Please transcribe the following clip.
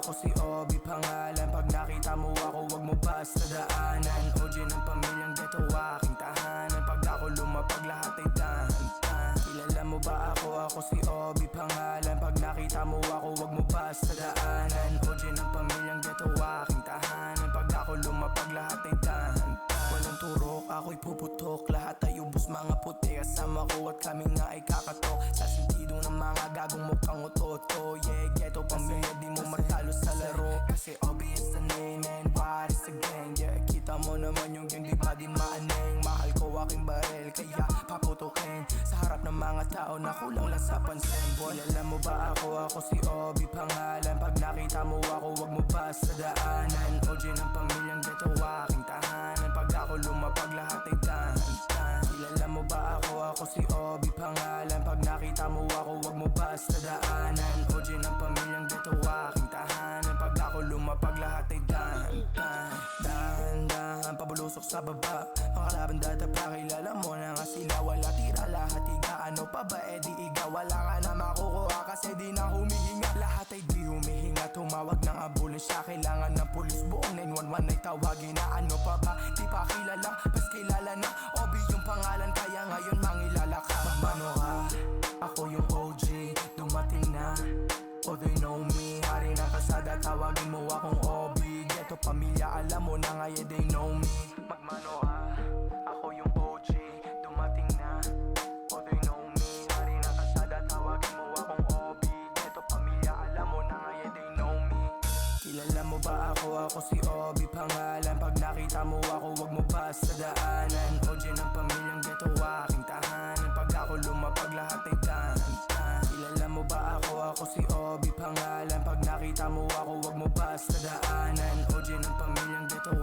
ako si Obi pangalan. Pag nakita mo ako wag mo basta daanan. OG ng pamilyang ghetto aking tahanan. Pag ako lumapag lahat ay dahan-dahan. Kilala mo ba ako? Ako si Obi pangalan. Pag nakita mo ako wag mo basta daanan. OG ng pamilyang ghetto aking tahanan. Pag ako lumapag lahat ay dahan-dahan. Walang turok, ako'y puputok. Lahat ay ubos mga puti. Kasama ko at kami nga ay kakatok. Sa sentido ng mga gagong mukhang utoto. Yeah, ghetto pamilya, di mo matalo sa laro. Kasi Obi is the name and what is the gang. Yeah, kita mo naman yung gang, di ba di maaneng. Mahal ko aking barel, kaya paputukin. Sa harap ng mga tao na kulang lang sa pansin. Kilala mo ba ako? Ako si Obi pangalan. Pag nakita mo ako wag mo basta daanan. OG ng pamilyang ghetto aking tahanan. Pag ako lumapag lahat ay dahan-dahan. Kilala mo ba ako? Ako si Obi pangalan. Pag nakita mo ako wag mo basta daanan. OG ng pamilyang ghetto aking tahanan. Pag ako lumapag lahat ay dahan-dahan. Dahan-dahan pabulusok sa baba. Mga laban dadapa, kilala mo na nga sila. Wala tira lahat higa, ano pa ba di iga. Wala ka na makukuha kasi di na humihinga. Lahat ay di humihinga, tumawag ng ambulansya. Kailangan ng pulis, buong 911 ay tawagin na. Ano pa ba, di pa kilala, pas kilala na. Obi yung pangalan, kaya ngayon mangilala ka. Magmano ka, ako yung OG, dumating na. Oh, they know me, hari ng kalsada, tawagin mo akong Obi. Ghetto pamilya, alam mo na nga, yeah, they know me. Magmano ka, ako yung OG, dumating na. Oh, they know me, hari ng kalsada, tawagin mo akong Obi. Ghetto pamilya, alam mo na nga, yeah, they know me. Kilala mo ba ako? Ako si Obi pangalan. Pag nakita mo ako wag mo basta daanan. OG ng pamilyang ghetto aking tahanan. Pag ako lumapag lahat ay dahan-dahan. Kilala mo ba ako? Ako si Obi pangalan. Pag nakita mo ako wag mo basta daanan. OG ng pamilyang ghetto